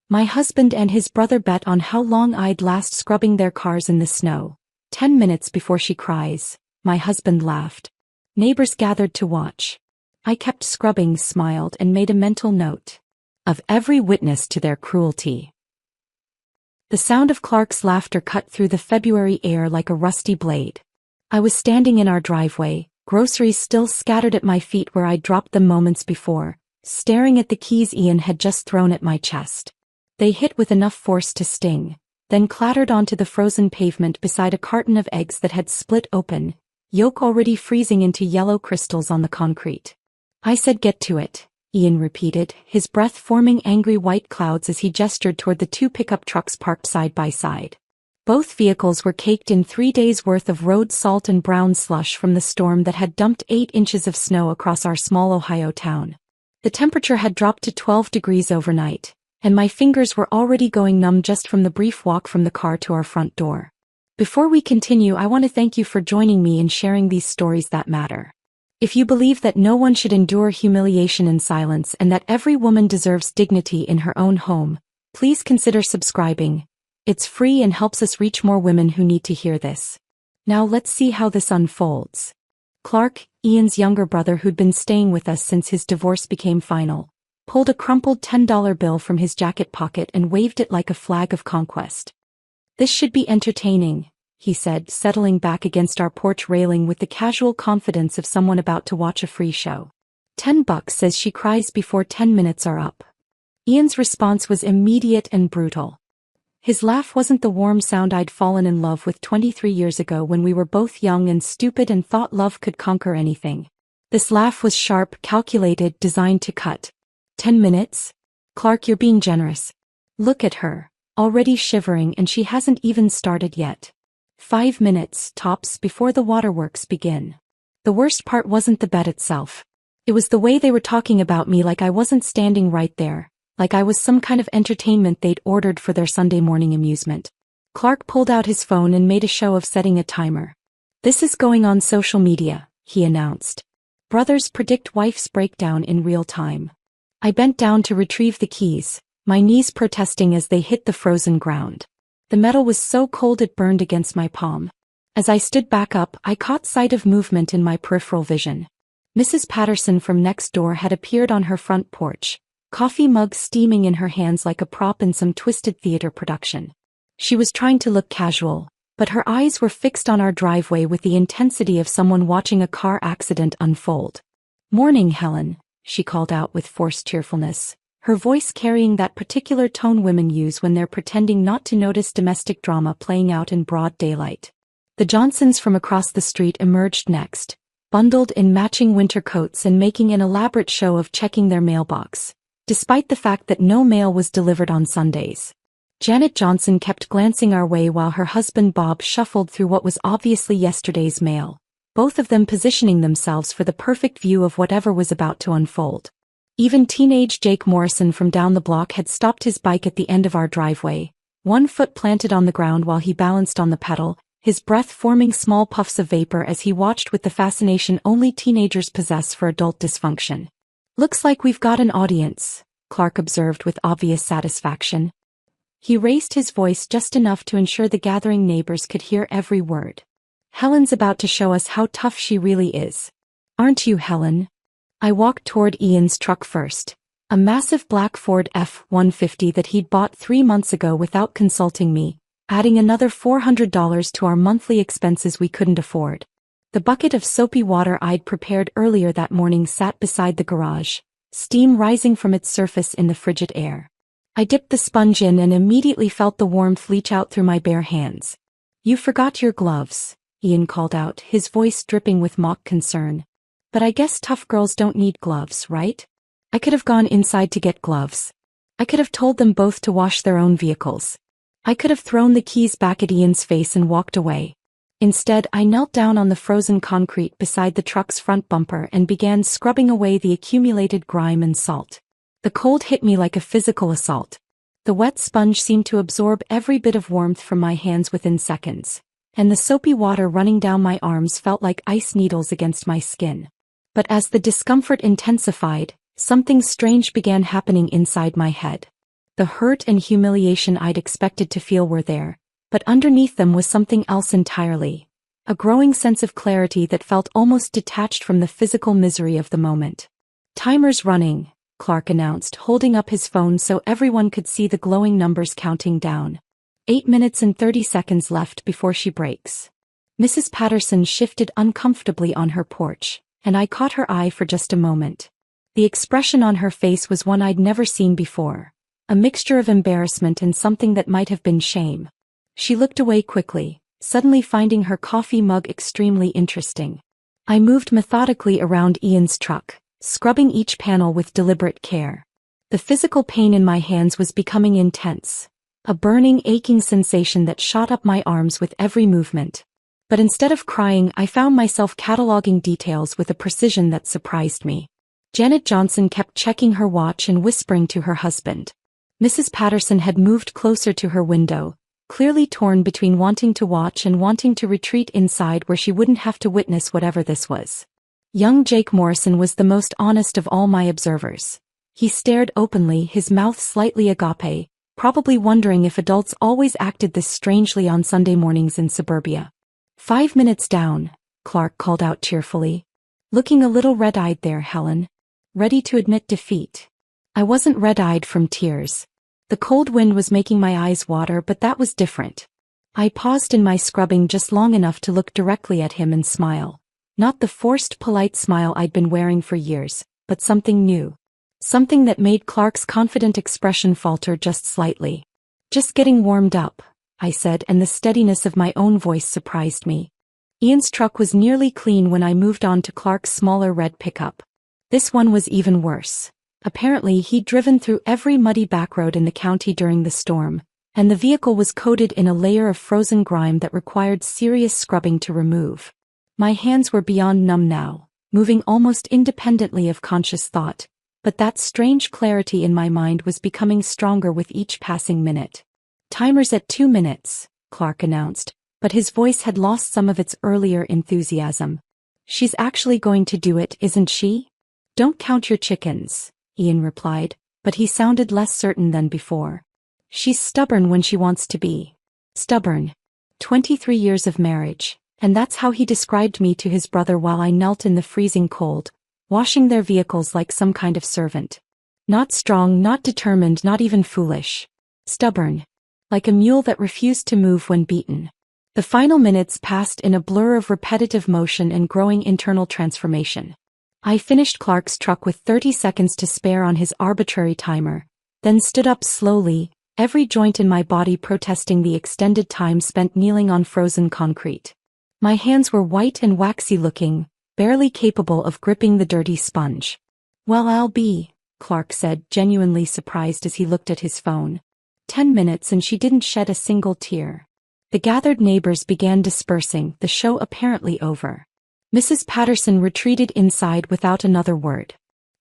My husband and his brother bet on how long I'd last scrubbing their cars in the snow. 10 minutes before she cries, my husband laughed. Neighbors gathered to watch. I kept scrubbing, smiled, and made a mental note of every witness to their cruelty. The sound of Clark's laughter cut through the February air like a rusty blade. I was standing in our driveway, groceries still scattered at my feet where I'd dropped them moments before, staring at the keys Ian had just thrown at my chest. They hit with enough force to sting, then clattered onto the frozen pavement beside a carton of eggs that had split open, yolk already freezing into yellow crystals on the concrete. I said get to it, Ian repeated, his breath forming angry white clouds as he gestured toward the 2 pickup trucks parked side by side. Both vehicles were caked in 3 days' worth of road salt and brown slush from the storm that had dumped 8 inches of snow across our small Ohio town. The temperature had dropped to 12 degrees overnight, and my fingers were already going numb just from the brief walk from the car to our front door. Before we continue, I want to thank you for joining me in sharing these stories that matter. If you believe that no one should endure humiliation in silence and that every woman deserves dignity in her own home, please consider subscribing. It's free and helps us reach more women who need to hear this. Now let's see how this unfolds. Clark, Ian's younger brother who'd been staying with us since his divorce became final, pulled a crumpled $10 bill from his jacket pocket and waved it like a flag of conquest. This should be entertaining, he said, settling back against our porch railing with the casual confidence of someone about to watch a free show. $10 says she cries before 10 minutes are up. Ian's response was immediate and brutal. His laugh wasn't the warm sound I'd fallen in love with 23 years ago when we were both young and stupid and thought love could conquer anything. This laugh was sharp, calculated, designed to cut. 10 minutes? Clark, you're being generous. Look at her, already shivering, and she hasn't even started yet. 5 minutes, tops, before the waterworks begin. The worst part wasn't the bet itself. It was the way they were talking about me, like I wasn't standing right there, like I was some kind of entertainment they'd ordered for their Sunday morning amusement. Clark pulled out his phone and made a show of setting a timer. This is going on social media, he announced. Brothers predict wife's breakdown in real time. I bent down to retrieve the keys, my knees protesting as they hit the frozen ground. The metal was so cold it burned against my palm. As I stood back up, I caught sight of movement in my peripheral vision. Mrs. Patterson from next door had appeared on her front porch, coffee mug steaming in her hands like a prop in some twisted theater production. She was trying to look casual, but her eyes were fixed on our driveway with the intensity of someone watching a car accident unfold. "Morning, Helen," she called out with forced cheerfulness, her voice carrying that particular tone women use when they're pretending not to notice domestic drama playing out in broad daylight. The Johnsons from across the street emerged next, bundled in matching winter coats and making an elaborate show of checking their mailbox, despite the fact that no mail was delivered on Sundays. Janet Johnson kept glancing our way while her husband Bob shuffled through what was obviously yesterday's mail, both of them positioning themselves for the perfect view of whatever was about to unfold. Even teenage Jake Morrison from down the block had stopped his bike at the end of our driveway, one foot planted on the ground while he balanced on the pedal, his breath forming small puffs of vapor as he watched with the fascination only teenagers possess for adult dysfunction. "Looks like we've got an audience," Clark observed with obvious satisfaction. He raised his voice just enough to ensure the gathering neighbors could hear every word. "Helen's about to show us how tough she really is. Aren't you, Helen?" I walked toward Ian's truck first, a massive black Ford F-150 that he'd bought 3 months ago without consulting me, adding another $400 to our monthly expenses we couldn't afford. The bucket of soapy water I'd prepared earlier that morning sat beside the garage, steam rising from its surface in the frigid air. I dipped the sponge in and immediately felt the warmth leach out through my bare hands. "You forgot your gloves," Ian called out, his voice dripping with mock concern. "But I guess tough girls don't need gloves, right?" I could have gone inside to get gloves. I could have told them both to wash their own vehicles. I could have thrown the keys back at Ian's face and walked away. Instead, I knelt down on the frozen concrete beside the truck's front bumper and began scrubbing away the accumulated grime and salt. The cold hit me like a physical assault. The wet sponge seemed to absorb every bit of warmth from my hands within seconds, and the soapy water running down my arms felt like ice needles against my skin. But as the discomfort intensified, something strange began happening inside my head. The hurt and humiliation I'd expected to feel were there, but underneath them was something else entirely. A growing sense of clarity that felt almost detached from the physical misery of the moment. "Timer's running," Clark announced, holding up his phone so everyone could see the glowing numbers counting down. 8 minutes and 30 seconds left before she breaks. Mrs. Patterson shifted uncomfortably on her porch, and I caught her eye for just a moment. The expression on her face was one I'd never seen before, a mixture of embarrassment and something that might have been shame. She looked away quickly, suddenly finding her coffee mug extremely interesting. I moved methodically around Ian's truck, scrubbing each panel with deliberate care. The physical pain in my hands was becoming intense, a burning, aching sensation that shot up my arms with every movement. But instead of crying, I found myself cataloging details with a precision that surprised me. Janet Johnson kept checking her watch and whispering to her husband. Mrs. Patterson had moved closer to her window, clearly torn between wanting to watch and wanting to retreat inside where she wouldn't have to witness whatever this was. Young Jake Morrison was the most honest of all my observers. He stared openly, his mouth slightly agape, probably wondering if adults always acted this strangely on Sunday mornings in suburbia. 5 minutes down, Clark called out cheerfully. "Looking a little red-eyed there, Helen. Ready to admit defeat." I wasn't red-eyed from tears. The cold wind was making my eyes water, but that was different. I paused in my scrubbing just long enough to look directly at him and smile. Not the forced, polite smile I'd been wearing for years, but something new. Something that made Clark's confident expression falter just slightly. "Just getting warmed up," I said, and the steadiness of my own voice surprised me. Ian's truck was nearly clean when I moved on to Clark's smaller red pickup. This one was even worse. Apparently he'd driven through every muddy backroad in the county during the storm, and the vehicle was coated in a layer of frozen grime that required serious scrubbing to remove. My hands were beyond numb now, moving almost independently of conscious thought, but that strange clarity in my mind was becoming stronger with each passing minute. "Timer's at 2 minutes, Clark announced, but his voice had lost some of its earlier enthusiasm. "She's actually going to do it, isn't she?" "Don't count your chickens," Ian replied, but he sounded less certain than before. "She's stubborn when she wants to be." Stubborn. 23 years of marriage, and that's how he described me to his brother while I knelt in the freezing cold, washing their vehicles like some kind of servant. Not strong, not determined, not even foolish. Stubborn. Like a mule that refused to move when beaten. The final minutes passed in a blur of repetitive motion and growing internal transformation. I finished Clark's truck with 30 seconds to spare on his arbitrary timer, then stood up slowly, every joint in my body protesting the extended time spent kneeling on frozen concrete. My hands were white and waxy looking, barely capable of gripping the dirty sponge. "Well, I'll be," Clark said, genuinely surprised as he looked at his phone. 10 minutes and she didn't shed a single tear. The gathered neighbors began dispersing, the show apparently over. Mrs. Patterson retreated inside without another word.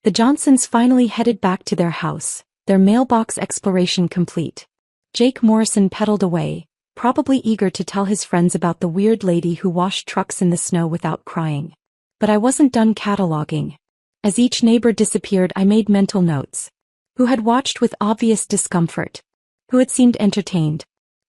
The Johnsons finally headed back to their house, their mailbox exploration complete. Jake Morrison pedaled away, probably eager to tell his friends about the weird lady who washed trucks in the snow without crying. But I wasn't done cataloging. As each neighbor disappeared, I made mental notes. Who had watched with obvious discomfort? Who had seemed entertained?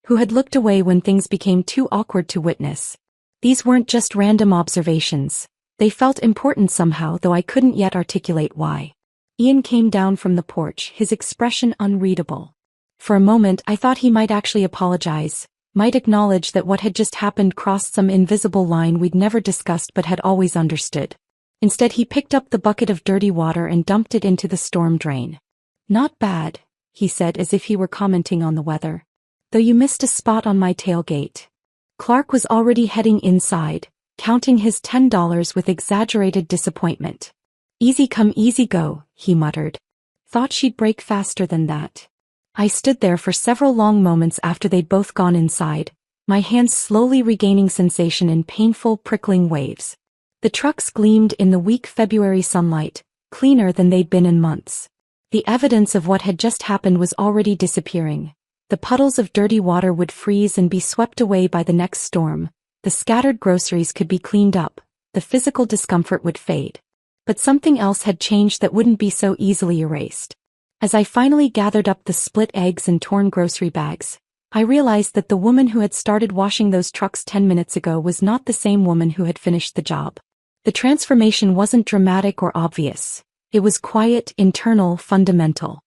Who had looked away when things became too awkward to witness? These weren't just random observations. They felt important somehow, though I couldn't yet articulate why. Ian came down from the porch, his expression unreadable. For a moment I thought he might actually apologize, might acknowledge that what had just happened crossed some invisible line we'd never discussed but had always understood. Instead he picked up the bucket of dirty water and dumped it into the storm drain. "Not bad," he said as if he were commenting on the weather. "Though you missed a spot on my tailgate." Clark was already heading inside, counting his $10 with exaggerated disappointment. "Easy come easy go," he muttered. "Thought she'd break faster than that." I stood there for several long moments after they'd both gone inside, my hands slowly regaining sensation in painful, prickling waves. The trucks gleamed in the weak February sunlight, cleaner than they'd been in months. The evidence of what had just happened was already disappearing. The puddles of dirty water would freeze and be swept away by the next storm. The scattered groceries could be cleaned up. The physical discomfort would fade. But something else had changed that wouldn't be so easily erased. As I finally gathered up the split eggs and torn grocery bags, I realized that the woman who had started washing those trucks 10 minutes ago was not the same woman who had finished the job. The transformation wasn't dramatic or obvious. It was quiet, internal, fundamental.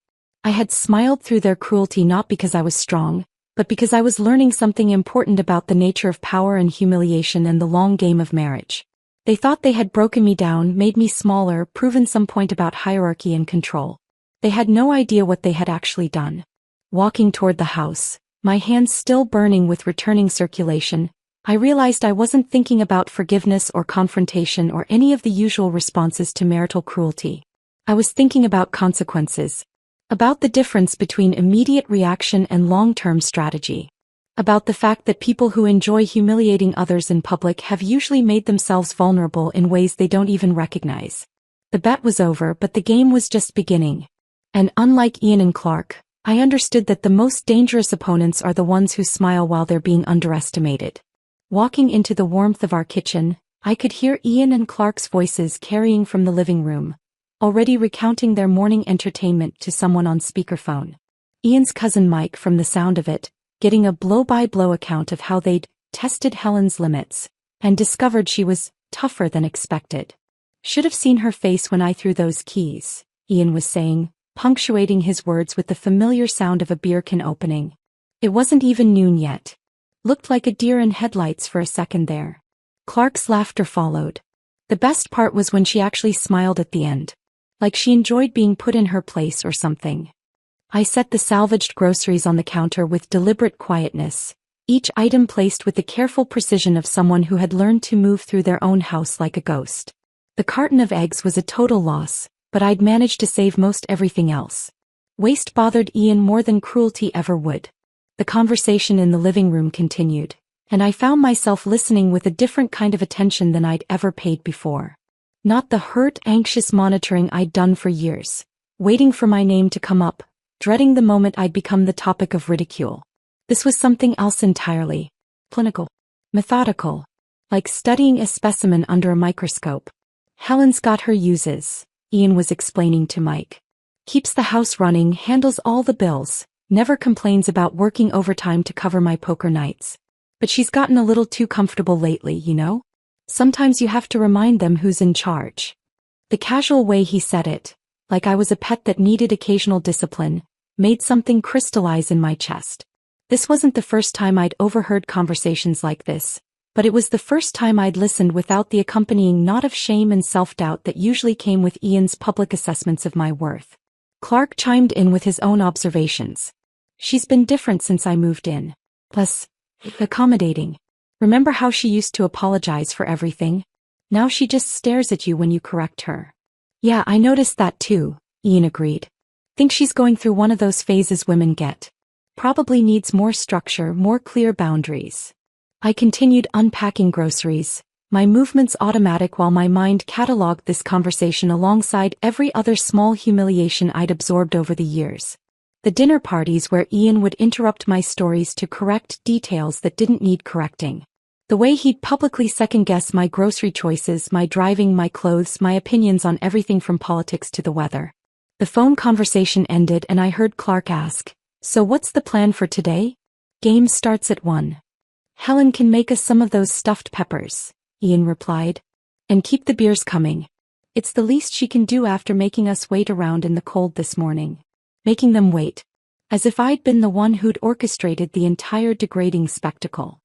I had smiled through their cruelty not because I was strong, but because I was learning something important about the nature of power and humiliation and the long game of marriage. They thought they had broken me down, made me smaller, proven some point about hierarchy and control. They had no idea what they had actually done. Walking toward the house, my hands still burning with returning circulation, I realized I wasn't thinking about forgiveness or confrontation or any of the usual responses to marital cruelty. I was thinking about consequences. About the difference between immediate reaction and long-term strategy. About the fact that people who enjoy humiliating others in public have usually made themselves vulnerable in ways they don't even recognize. The bet was over, but the game was just beginning. And unlike Ian and Clark, I understood that the most dangerous opponents are the ones who smile while they're being underestimated. Walking into the warmth of our kitchen, I could hear Ian and Clark's voices carrying from the living room, already recounting their morning entertainment to someone on speakerphone. Ian's cousin Mike, from the sound of it, getting a blow-by-blow account of how they'd tested Helen's limits and discovered she was tougher than expected. Should have seen her face when I threw those keys, Ian was saying, punctuating his words with the familiar sound of a beer can opening. It wasn't even noon yet. Looked like a deer in headlights for a second there. Clark's laughter followed. The best part was when she actually smiled at the end. Like she enjoyed being put in her place or something. I set the salvaged groceries on the counter with deliberate quietness, each item placed with the careful precision of someone who had learned to move through their own house like a ghost. The carton of eggs was a total loss, but I'd managed to save most everything else. Waste bothered Ian more than cruelty ever would. The conversation in the living room continued, and I found myself listening with a different kind of attention than I'd ever paid before. Not the hurt, anxious monitoring I'd done for years, waiting for my name to come up, dreading the moment I'd become the topic of ridicule. This was something else entirely. Clinical. Methodical. Like studying a specimen under a microscope. Helen's got her uses, Ian was explaining to Mike. Keeps the house running, handles all the bills, never complains about working overtime to cover my poker nights. But she's gotten a little too comfortable lately, you know? Sometimes you have to remind them who's in charge. The casual way he said it, like I was a pet that needed occasional discipline, made something crystallize in my chest. This wasn't the first time I'd overheard conversations like this, but it was the first time I'd listened without the accompanying knot of shame and self-doubt that usually came with Ian's public assessments of my worth. Clark chimed in with his own observations. She's been different since I moved in. Plus, accommodating. Remember how she used to apologize for everything? Now she just stares at you when you correct her. Yeah, I noticed that too, Ian agreed. Think she's going through one of those phases women get. Probably needs more structure, more clear boundaries. I continued unpacking groceries, my movements automatic while my mind catalogued this conversation alongside every other small humiliation I'd absorbed over the years. The dinner parties where Ian would interrupt my stories to correct details that didn't need correcting. The way he'd publicly second-guess my grocery choices, my driving, my clothes, my opinions on everything from politics to the weather. The phone conversation ended and I heard Clark ask, "So what's the plan for today?" "Game starts at 1. Helen can make us some of those stuffed peppers," Ian replied. "And keep the beers coming. It's the least she can do after making us wait around in the cold this morning." Making them wait. As if I'd been the one who'd orchestrated the entire degrading spectacle.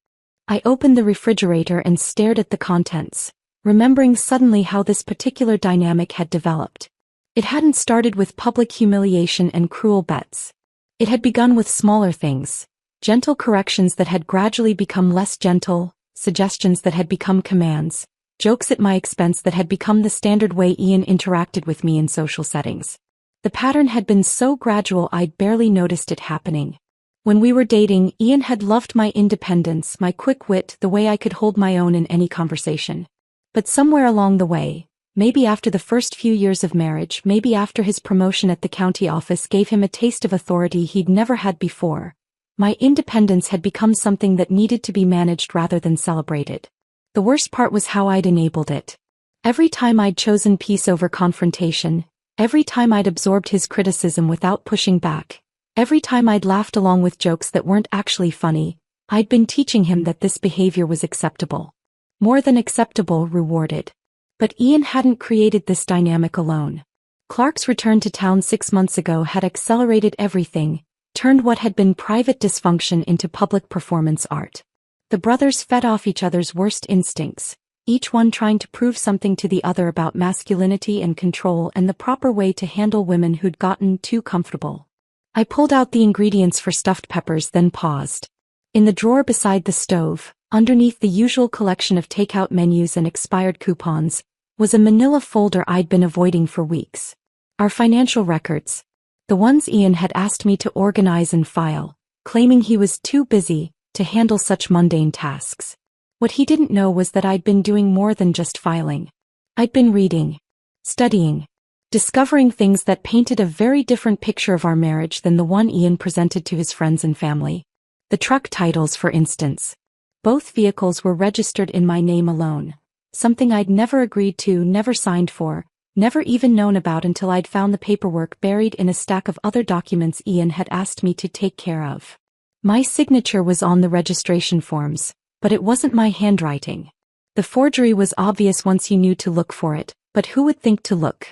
I opened the refrigerator and stared at the contents, remembering suddenly how this particular dynamic had developed. It hadn't started with public humiliation and cruel bets. It had begun with smaller things, gentle corrections that had gradually become less gentle, suggestions that had become commands, jokes at my expense that had become the standard way Ian interacted with me in social settings. The pattern had been so gradual I'd barely noticed it happening. When we were dating, Ian had loved my independence, my quick wit, the way I could hold my own in any conversation. But somewhere along the way, maybe after the first few years of marriage, maybe after his promotion at the county office gave him a taste of authority he'd never had before, my independence had become something that needed to be managed rather than celebrated. The worst part was how I'd enabled it. Every time I'd chosen peace over confrontation, Every time I'd absorbed his criticism without pushing back, every time I'd laughed along with jokes that weren't actually funny, I'd been teaching him that this behavior was acceptable. More than acceptable, rewarded. But Ian hadn't created this dynamic alone. Clark's return to town 6 months ago had accelerated everything, turned what had been private dysfunction into public performance art. The brothers fed off each other's worst instincts, each one trying to prove something to the other about masculinity and control and the proper way to handle women who'd gotten too comfortable. I pulled out the ingredients for stuffed peppers, then paused. In the drawer beside the stove, underneath the usual collection of takeout menus and expired coupons, was a manila folder I'd been avoiding for weeks. Our financial records. The ones Ian had asked me to organize and file, claiming he was too busy to handle such mundane tasks. What he didn't know was that I'd been doing more than just filing. I'd been reading, studying, discovering things that painted a very different picture of our marriage than the one Ian presented to his friends and family. The truck titles, for instance. Both vehicles were registered in my name alone, something I'd never agreed to, never signed for, never even known about until I'd found the paperwork buried in a stack of other documents Ian had asked me to take care of. My signature was on the registration forms, but it wasn't my handwriting. The forgery was obvious once you knew to look for it, but who would think to look?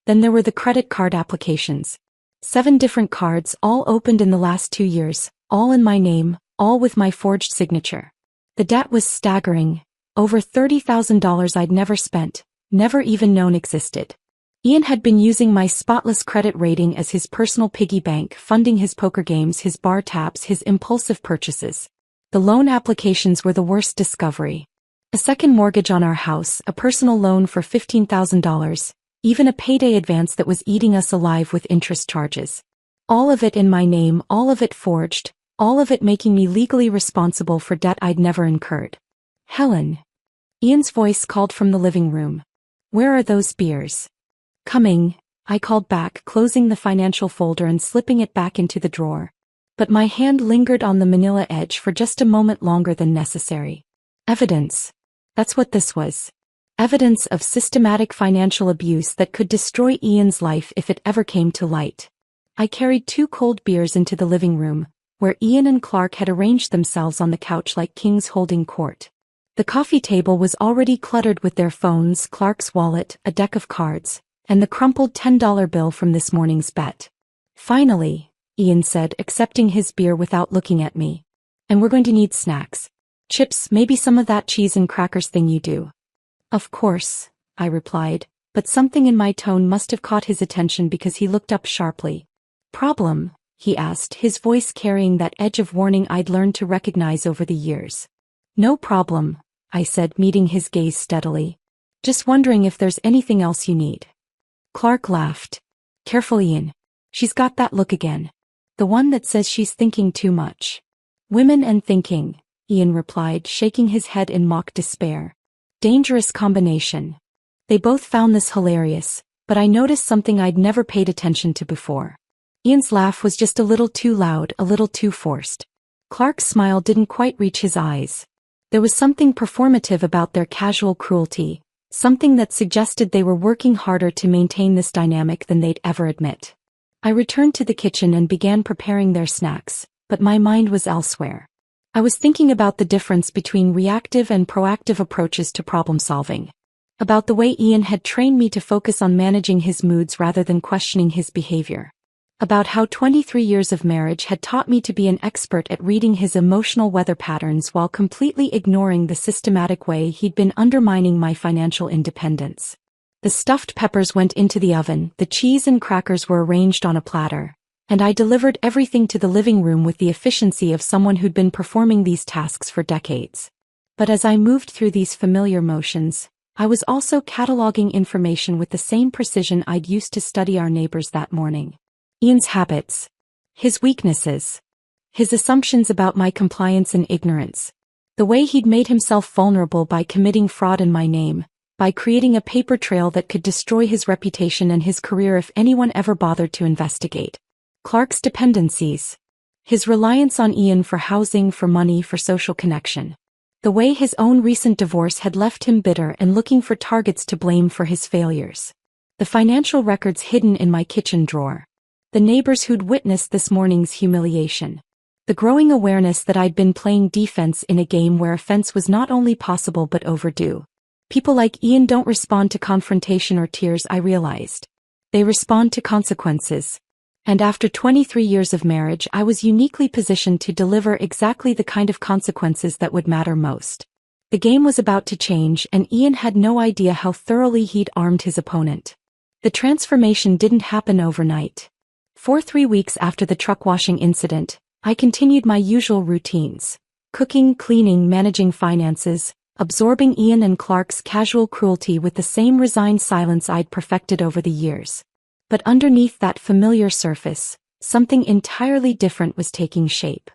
Then there were the credit card applications. 7 different cards, all opened in the last 2 years, all in my name, all with my forged signature. The debt was staggering, over $30,000 I'd never spent, never even known existed. Ian had been using my spotless credit rating as his personal piggy bank, funding his poker games, his bar tabs, his impulsive purchases. The loan applications were the worst discovery. A second mortgage on our house, a personal loan for $15,000, even a payday advance that was eating us alive with interest charges. All of it in my name, all of it forged, all of it making me legally responsible for debt I'd never incurred. Helen. Ian's voice called from the living room. Where are those beers? Coming, I called back, closing the financial folder and slipping it back into the drawer. But my hand lingered on the manila edge for just a moment longer than necessary. Evidence. That's what this was. Evidence of systematic financial abuse that could destroy Ian's life if it ever came to light. I carried 2 cold beers into the living room, where Ian and Clark had arranged themselves on the couch like kings holding court. The coffee table was already cluttered with their phones, Clark's wallet, a deck of cards, and the crumpled $10 bill from this morning's bet. Finally, Ian said, accepting his beer without looking at me. And we're going to need snacks. Chips, maybe some of that cheese and crackers thing you do. Of course, I replied, but something in my tone must have caught his attention because he looked up sharply. Problem? He asked, his voice carrying that edge of warning I'd learned to recognize over the years. No problem, I said, meeting his gaze steadily. Just wondering if there's anything else you need. Clark laughed. Careful, Ian. She's got that look again. The one that says she's thinking too much. Women and thinking, Ian replied, shaking his head in mock despair. Dangerous combination. They both found this hilarious, but I noticed something I'd never paid attention to before. Ian's laugh was just a little too loud, a little too forced. Clark's smile didn't quite reach his eyes. There was something performative about their casual cruelty, something that suggested they were working harder to maintain this dynamic than they'd ever admit. I returned to the kitchen and began preparing their snacks, but my mind was elsewhere. I was thinking about the difference between reactive and proactive approaches to problem solving. About the way Ian had trained me to focus on managing his moods rather than questioning his behavior. About how 23 years of marriage had taught me to be an expert at reading his emotional weather patterns while completely ignoring the systematic way he'd been undermining my financial independence. The stuffed peppers went into the oven, the cheese and crackers were arranged on a platter, and I delivered everything to the living room with the efficiency of someone who'd been performing these tasks for decades. But as I moved through these familiar motions, I was also cataloging information with the same precision I'd used to study our neighbors that morning. Ian's habits, his weaknesses, his assumptions about my compliance and ignorance, the way he'd made himself vulnerable by committing fraud in my name, by creating a paper trail that could destroy his reputation and his career if anyone ever bothered to investigate. Clark's dependencies, his reliance on Ian for housing, for money, for social connection. The way his own recent divorce had left him bitter and looking for targets to blame for his failures. The financial records hidden in my kitchen drawer. The neighbors who'd witnessed this morning's humiliation. The growing awareness that I'd been playing defense in a game where offense was not only possible but overdue. People like Ian don't respond to confrontation or tears, I realized. They respond to consequences. And after 23 years of marriage, I was uniquely positioned to deliver exactly the kind of consequences that would matter most. The game was about to change, and Ian had no idea how thoroughly he'd armed his opponent. The transformation didn't happen overnight. For 3 weeks after the truck washing incident, I continued my usual routines. Cooking, cleaning, managing finances, absorbing Ian and Clark's casual cruelty with the same resigned silence I'd perfected over the years. But underneath that familiar surface, something entirely different was taking shape.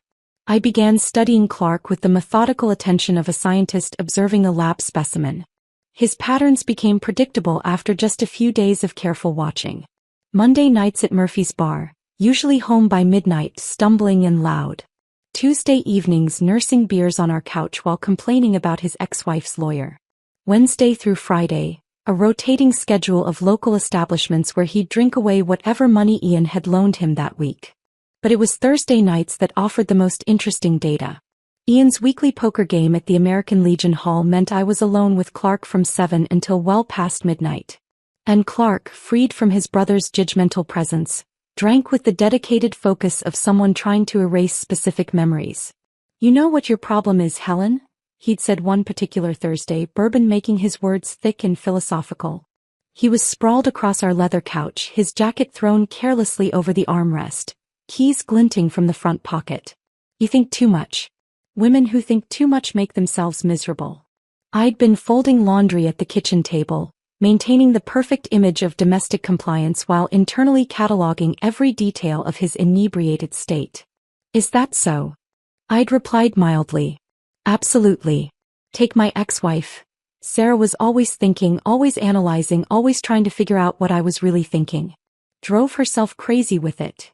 I began studying Clark with the methodical attention of a scientist observing a lab specimen. His patterns became predictable after just a few days of careful watching. Monday nights at Murphy's bar, usually home by midnight, stumbling and loud. Tuesday evenings nursing beers on our couch while complaining about his ex-wife's lawyer. Wednesday through Friday, a rotating schedule of local establishments where he'd drink away whatever money Ian had loaned him that week. But it was Thursday nights that offered the most interesting data. Ian's weekly poker game at the American Legion Hall meant I was alone with Clark from 7 until well past midnight. And Clark, freed from his brother's judgmental presence, drank with the dedicated focus of someone trying to erase specific memories. "You know what your problem is, Helen?" he'd said one particular Thursday, bourbon making his words thick and philosophical. He was sprawled across our leather couch, his jacket thrown carelessly over the armrest, keys glinting from the front pocket. "You think too much. Women who think too much make themselves miserable." I'd been folding laundry at the kitchen table, maintaining the perfect image of domestic compliance while internally cataloging every detail of his inebriated state. "Is that so?" I'd replied mildly. "Absolutely. Take my ex-wife. Sarah was always thinking, always analyzing, always trying to figure out what I was really thinking. Drove herself crazy with it."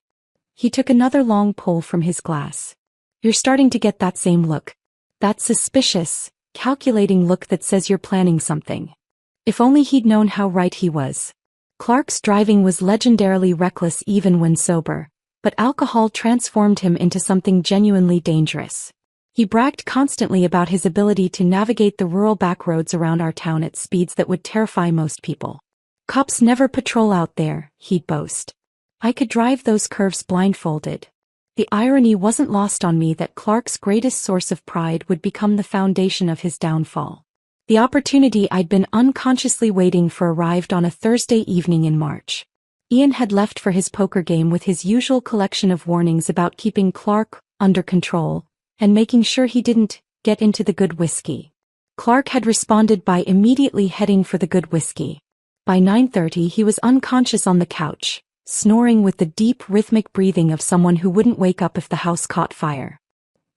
He took another long pull from his glass. "You're starting to get that same look. That suspicious, calculating look that says you're planning something." If only he'd known how right he was. Clark's driving was legendarily reckless even when sober, but alcohol transformed him into something genuinely dangerous. He bragged constantly about his ability to navigate the rural back roads around our town at speeds that would terrify most people. "Cops never patrol out there," he'd boast. "I could drive those curves blindfolded." The irony wasn't lost on me that Clark's greatest source of pride would become the foundation of his downfall. The opportunity I'd been unconsciously waiting for arrived on a Thursday evening in March. Ian had left for his poker game with his usual collection of warnings about keeping Clark under control and making sure he didn't get into the good whiskey. Clark had responded by immediately heading for the good whiskey. By 9:30 he was unconscious on the couch, snoring with the deep rhythmic breathing of someone who wouldn't wake up if the house caught fire.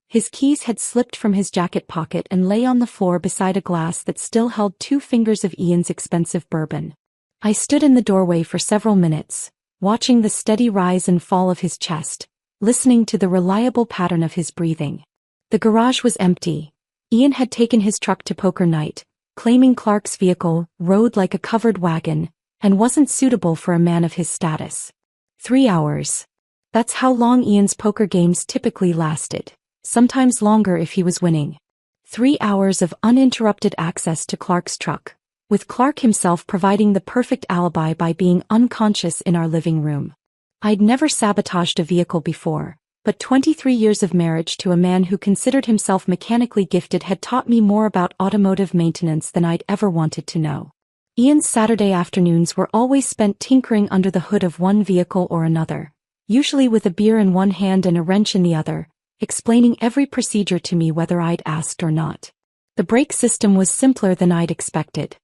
His keys had slipped from his jacket pocket and lay on the floor beside a glass that still held 2 fingers of Ian's expensive bourbon. I stood in the doorway for several minutes, watching the steady rise and fall of his chest, listening to the reliable pattern of his breathing. The garage was empty. Ian had taken his truck to poker night, claiming Clark's vehicle rode like a covered wagon and wasn't suitable for a man of his status. 3 hours. That's how long Ian's poker games typically lasted. Sometimes longer if he was winning. 3 hours of uninterrupted access to Clark's truck, with Clark himself providing the perfect alibi by being unconscious in our living room. I'd never sabotaged a vehicle before, but 23 years of marriage to a man who considered himself mechanically gifted had taught me more about automotive maintenance than I'd ever wanted to know. Ian's Saturday afternoons were always spent tinkering under the hood of one vehicle or another, usually with a beer in one hand and a wrench in the other, explaining every procedure to me whether I'd asked or not. The brake system was simpler than I'd expected.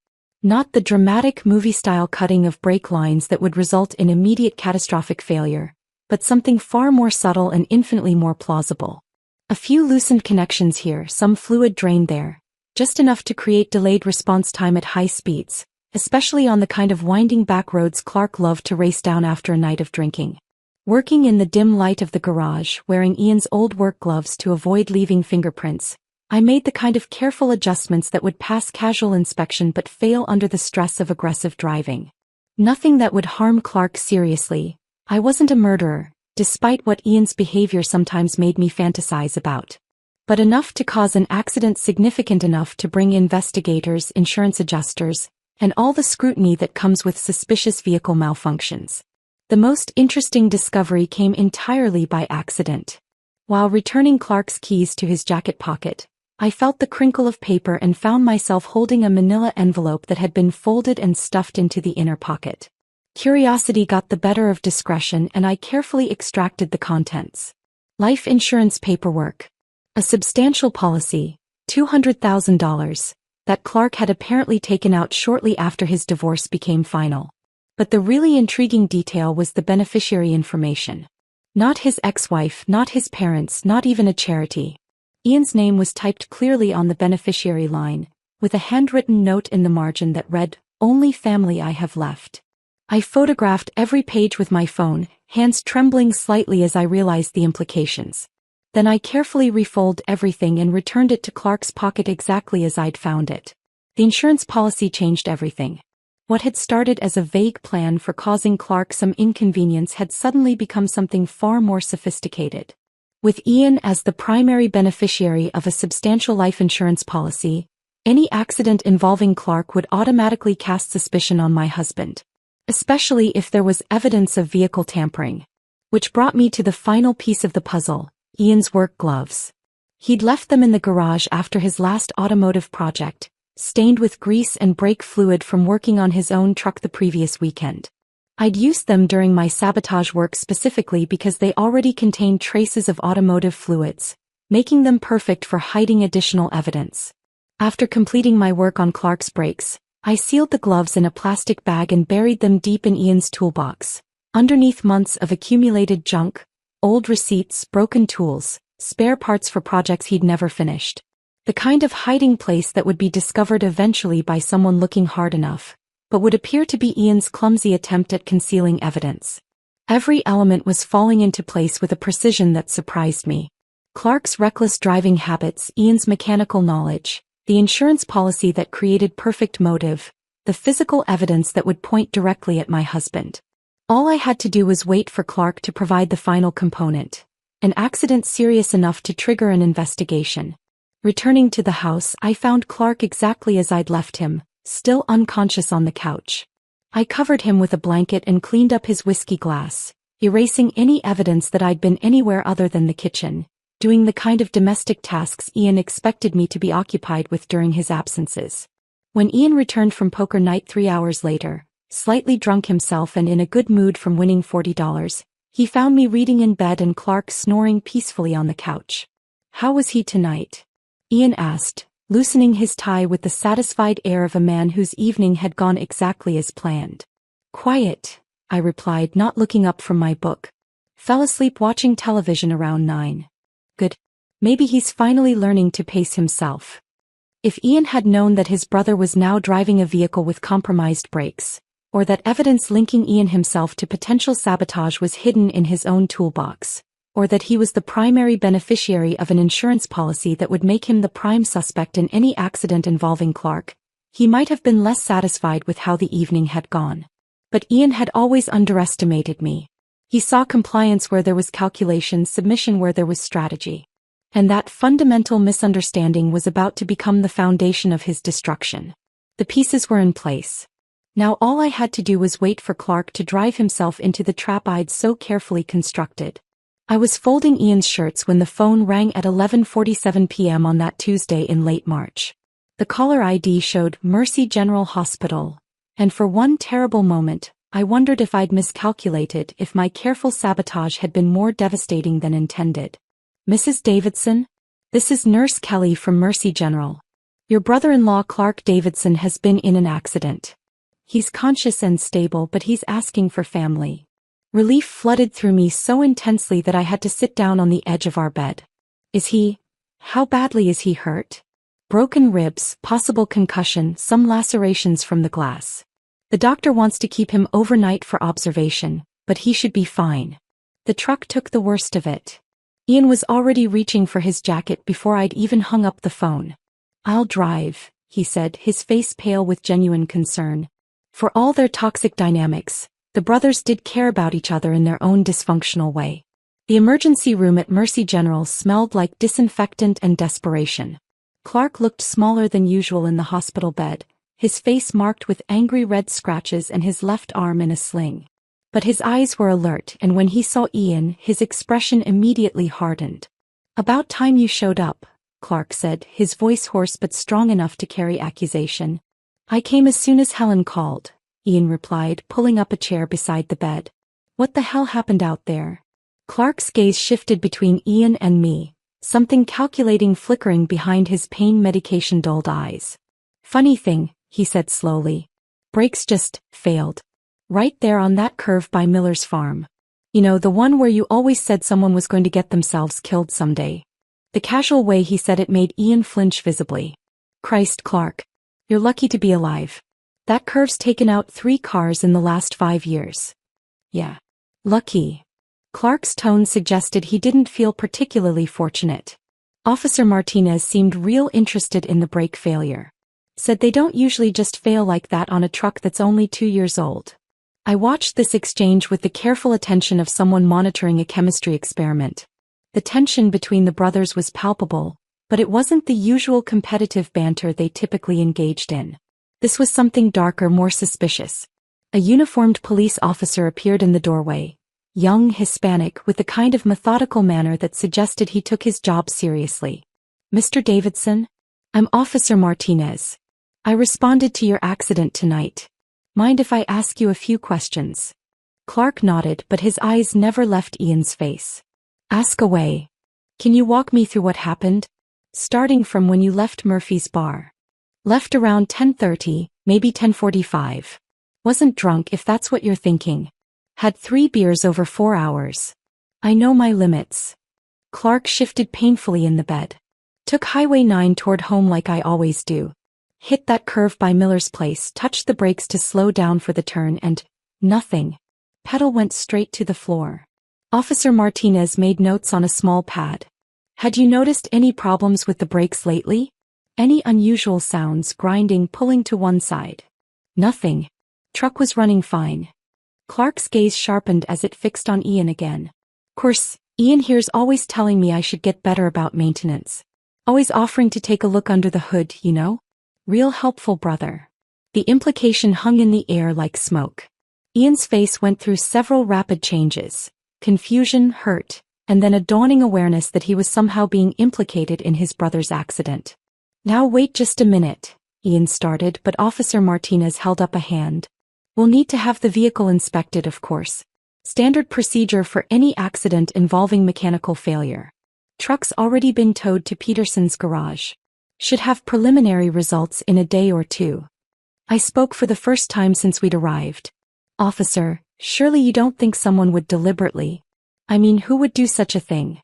Not the dramatic movie-style cutting of brake lines that would result in immediate catastrophic failure, but something far more subtle and infinitely more plausible. A few loosened connections here, some fluid drained there, just enough to create delayed response time at high speeds, especially on the kind of winding back roads Clark loved to race down after a night of drinking. Working in the dim light of the garage, wearing Ian's old work gloves to avoid leaving fingerprints, I made the kind of careful adjustments that would pass casual inspection but fail under the stress of aggressive driving. Nothing that would harm Clark seriously. I wasn't a murderer, despite what Ian's behavior sometimes made me fantasize about. But enough to cause an accident significant enough to bring investigators, insurance adjusters, and all the scrutiny that comes with suspicious vehicle malfunctions. The most interesting discovery came entirely by accident. While returning Clark's keys to his jacket pocket, I felt the crinkle of paper and found myself holding a manila envelope that had been folded and stuffed into the inner pocket. Curiosity got the better of discretion and I carefully extracted the contents. Life insurance paperwork. A substantial policy, $200,000, that Clark had apparently taken out shortly after his divorce became final. But the really intriguing detail was the beneficiary information. Not his ex-wife, not his parents, not even a charity. Ian's name was typed clearly on the beneficiary line, with a handwritten note in the margin that read, "Only family I have left." I photographed every page with my phone, hands trembling slightly as I realized the implications. Then I carefully refolded everything and returned it to Clark's pocket exactly as I'd found it. The insurance policy changed everything. What had started as a vague plan for causing Clark some inconvenience had suddenly become something far more sophisticated. With Ian as the primary beneficiary of a substantial life insurance policy, any accident involving Clark would automatically cast suspicion on my husband. Especially if there was evidence of vehicle tampering. Which brought me to the final piece of the puzzle, Ian's work gloves. He'd left them in the garage after his last automotive project, stained with grease and brake fluid from working on his own truck the previous weekend. I'd used them during my sabotage work specifically because they already contained traces of automotive fluids, making them perfect for hiding additional evidence. After completing my work on Clark's brakes, I sealed the gloves in a plastic bag and buried them deep in Ian's toolbox, underneath months of accumulated junk, old receipts, broken tools, spare parts for projects he'd never finished. The kind of hiding place that would be discovered eventually by someone looking hard enough, but would appear to be Ian's clumsy attempt at concealing evidence. Every element was falling into place with a precision that surprised me. Clark's reckless driving habits, Ian's mechanical knowledge, the insurance policy that created perfect motive, the physical evidence that would point directly at my husband. All I had to do was wait for Clark to provide the final component, an accident serious enough to trigger an investigation. Returning to the house, I found Clark exactly as I'd left him, still unconscious on the couch. I covered him with a blanket and cleaned up his whiskey glass, erasing any evidence that I'd been anywhere other than the kitchen, doing the kind of domestic tasks Ian expected me to be occupied with during his absences. When Ian returned from poker night 3 hours later, slightly drunk himself and in a good mood from winning $40, he found me reading in bed and Clark snoring peacefully on the couch. "How was he tonight?" Ian asked, loosening his tie with the satisfied air of a man whose evening had gone exactly as planned. "Quiet," I replied, not looking up from my book. "Fell asleep watching television around 9. Good. Maybe he's finally learning to pace himself." If Ian had known that his brother was now driving a vehicle with compromised brakes, or that evidence linking Ian himself to potential sabotage was hidden in his own toolbox, or that he was the primary beneficiary of an insurance policy that would make him the prime suspect in any accident involving Clark, he might have been less satisfied with how the evening had gone. But Ian had always underestimated me. He saw compliance where there was calculation, submission where there was strategy. And that fundamental misunderstanding was about to become the foundation of his destruction. The pieces were in place. Now all I had to do was wait for Clark to drive himself into the trap I'd so carefully constructed. I was folding Ian's shirts when the phone rang at 11:47 p.m. on that Tuesday in late March. The caller ID showed Mercy General Hospital, and for one terrible moment, I wondered if I'd miscalculated, if my careful sabotage had been more devastating than intended. "Mrs. Davidson? This is Nurse Kelly from Mercy General. Your brother-in-law Clark Davidson has been in an accident. He's conscious and stable, but he's asking for family." Relief flooded through me so intensely that I had to sit down on the edge of our bed. How badly is he hurt?" "Broken ribs, possible concussion, some lacerations from the glass. The doctor wants to keep him overnight for observation, but he should be fine." The truck took the worst of it. Ian was already reaching for his jacket before I'd even hung up the phone. "I'll drive," he said, his face pale with genuine concern. For all their toxic dynamics, the brothers did care about each other in their own dysfunctional way. The emergency room at Mercy General smelled like disinfectant and desperation. Clark looked smaller than usual in the hospital bed, his face marked with angry red scratches and his left arm in a sling. But his eyes were alert, and when he saw Ian, his expression immediately hardened. "About time you showed up," Clark said, his voice hoarse but strong enough to carry accusation. "I came as soon as Helen called," Ian replied, pulling up a chair beside the bed. "What the hell happened out there?" Clark's gaze shifted between Ian and me, something calculating flickering behind his pain medication-dulled eyes. "Funny thing," he said slowly. "Brakes just failed. Right there on that curve by Miller's farm. You know, the one where you always said someone was going to get themselves killed someday." The casual way he said it made Ian flinch visibly. "Christ, Clark. You're lucky to be alive. That curve's taken out 3 cars in the last 5 years." "Yeah. Lucky." Clark's tone suggested he didn't feel particularly fortunate. Officer Martinez seemed real interested in the brake failure. Said they don't usually just fail like that on a truck that's only 2 years old. I watched this exchange with the careful attention of someone monitoring a chemistry experiment. The tension between the brothers was palpable, but it wasn't the usual competitive banter they typically engaged in. This was something darker, more suspicious. A uniformed police officer appeared in the doorway, young, Hispanic, with the kind of methodical manner that suggested he took his job seriously. "Mr. Davidson? I'm Officer Martinez. I responded to your accident tonight. Mind if I ask you a few questions?" Clark nodded, but his eyes never left Ian's face. "Ask away. Can you walk me through what happened? Starting from when you left Murphy's bar." "Left around 10:30, maybe 10:45. Wasn't drunk if that's what you're thinking. Had 3 beers over 4 hours. I know my limits." Clark shifted painfully in the bed. "Took Highway 9 toward home like I always do. Hit that curve by Miller's place, touched the brakes to slow down for the turn and nothing. Pedal went straight to the floor." Officer Martinez made notes on a small pad. "Had you noticed any problems with the brakes lately? Any unusual sounds, grinding, pulling to one side?" "Nothing. Truck was running fine." Clark's gaze sharpened as it fixed on Ian again. "Course, Ian here's always telling me I should get better about maintenance. Always offering to take a look under the hood, you know? Real helpful brother." The implication hung in the air like smoke. Ian's face went through several rapid changes: confusion, hurt, and then a dawning awareness that he was somehow being implicated in his brother's accident. "Now wait just a minute," Ian started, but Officer Martinez held up a hand. "We'll need to have the vehicle inspected, of course. Standard procedure for any accident involving mechanical failure. Truck's already been towed to Peterson's garage. Should have preliminary results in a day or 2. I spoke for the first time since we'd arrived. "Officer, surely you don't think someone would deliberately? I mean, who would do such a thing?"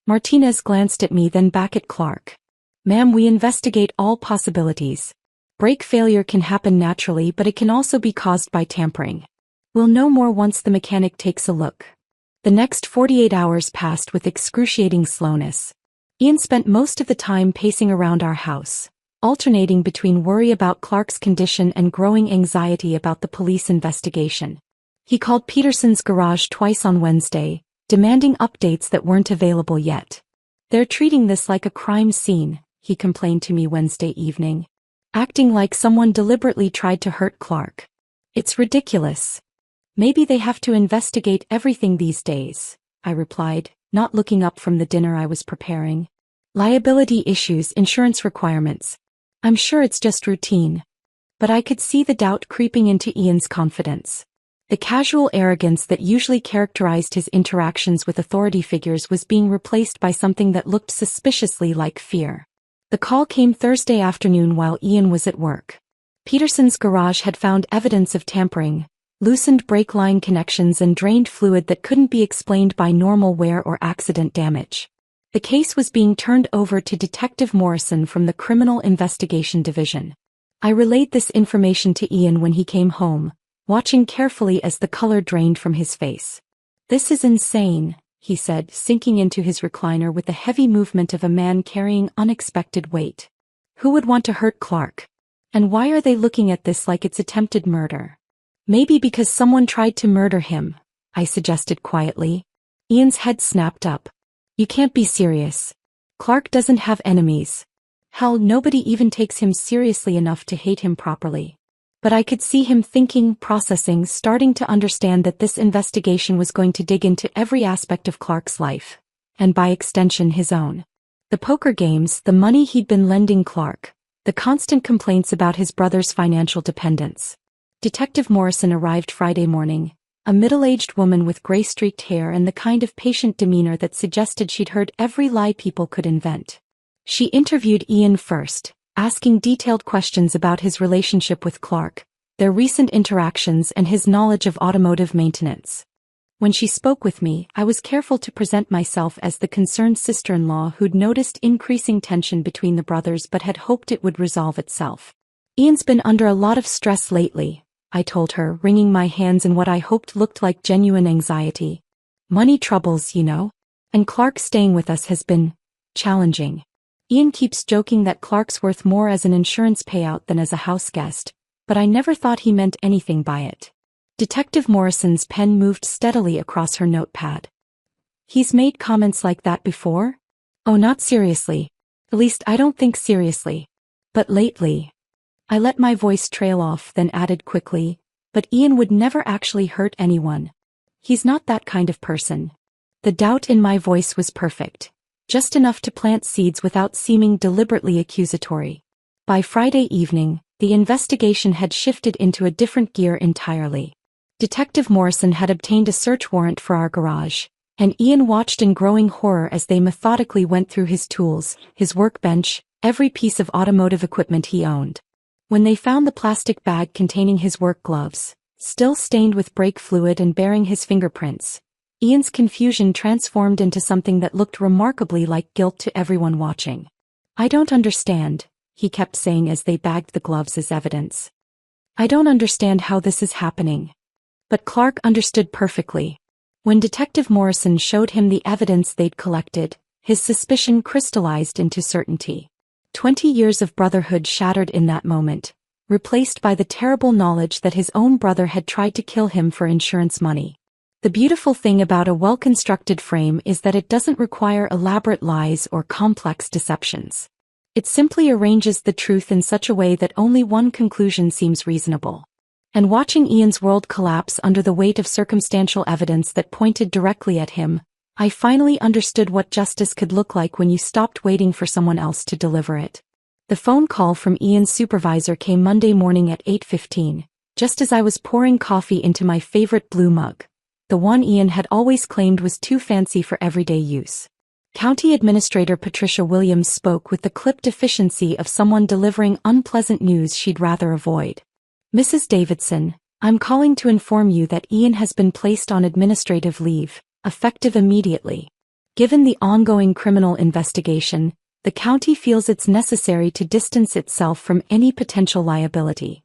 Martinez glanced at me, then back at Clark. "Ma'am, we investigate all possibilities. Brake failure can happen naturally, but it can also be caused by tampering. We'll know more once the mechanic takes a look." The next 48 hours passed with excruciating slowness. Ian spent most of the time pacing around our house, alternating between worry about Clark's condition and growing anxiety about the police investigation. He called Peterson's garage twice on Wednesday, demanding updates that weren't available yet. "They're treating this like a crime scene," he complained to me Wednesday evening. "Acting like someone deliberately tried to hurt Clark. It's ridiculous. Maybe they have to investigate everything these days," I replied, not looking up from the dinner I was preparing. "Liability issues, insurance requirements. I'm sure it's just routine." But I could see the doubt creeping into Ian's confidence. The casual arrogance that usually characterized his interactions with authority figures was being replaced by something that looked suspiciously like fear. The call came Thursday afternoon while Ian was at work. Peterson's garage had found evidence of tampering, loosened brake line connections and drained fluid that couldn't be explained by normal wear or accident damage. The case was being turned over to Detective Morrison from the Criminal Investigation Division. I relayed this information to Ian when he came home, watching carefully as the color drained from his face. "This is insane," he said, sinking into his recliner with the heavy movement of a man carrying unexpected weight. "Who would want to hurt Clark? And why are they looking at this like it's attempted murder?" Maybe because someone tried to murder him, I suggested quietly. Ian's head snapped up. You can't be serious. Clark doesn't have enemies. Hell, nobody even takes him seriously enough to hate him properly. But I could see him thinking, processing, starting to understand that this investigation was going to dig into every aspect of Clark's life. And by extension his own. The poker games, the money he'd been lending Clark, the constant complaints about his brother's financial dependence. Detective Morrison arrived Friday morning, a middle-aged woman with gray-streaked hair and the kind of patient demeanor that suggested she'd heard every lie people could invent. She interviewed Ian first, asking detailed questions about his relationship with Clark, their recent interactions and his knowledge of automotive maintenance. When she spoke with me, I was careful to present myself as the concerned sister-in-law who'd noticed increasing tension between the brothers but had hoped it would resolve itself. Ian's been under a lot of stress lately, I told her, wringing my hands in what I hoped looked like genuine anxiety. Money troubles, you know. And Clark staying with us has been challenging. Ian keeps joking that Clark's worth more as an insurance payout than as a house guest, but I never thought he meant anything by it. Detective Morrison's pen moved steadily across her notepad. He's made comments like that before? Oh, not seriously. At least I don't think seriously. But lately. I let my voice trail off, then added quickly, but Ian would never actually hurt anyone. He's not that kind of person. The doubt in my voice was perfect. Just enough to plant seeds without seeming deliberately accusatory. By Friday evening, the investigation had shifted into a different gear entirely. Detective Morrison had obtained a search warrant for our garage, and Ian watched in growing horror as they methodically went through his tools, his workbench, every piece of automotive equipment he owned. When they found the plastic bag containing his work gloves, still stained with brake fluid and bearing his fingerprints, Ian's confusion transformed into something that looked remarkably like guilt to everyone watching. I don't understand, he kept saying as they bagged the gloves as evidence. I don't understand how this is happening. But Clark understood perfectly. When Detective Morrison showed him the evidence they'd collected, his suspicion crystallized into certainty. 20 years of brotherhood shattered in that moment, replaced by the terrible knowledge that his own brother had tried to kill him for insurance money. The beautiful thing about a well-constructed frame is that it doesn't require elaborate lies or complex deceptions. It simply arranges the truth in such a way that only one conclusion seems reasonable. And watching Ian's world collapse under the weight of circumstantial evidence that pointed directly at him, I finally understood what justice could look like when you stopped waiting for someone else to deliver it. The phone call from Ian's supervisor came Monday morning at 8:15, just as I was pouring coffee into my favorite blue mug, the one Ian had always claimed was too fancy for everyday use. County Administrator Patricia Williams spoke with the clipped efficiency of someone delivering unpleasant news she'd rather avoid. Mrs. Davidson, I'm calling to inform you that Ian has been placed on administrative leave, effective immediately. Given the ongoing criminal investigation, the county feels it's necessary to distance itself from any potential liability.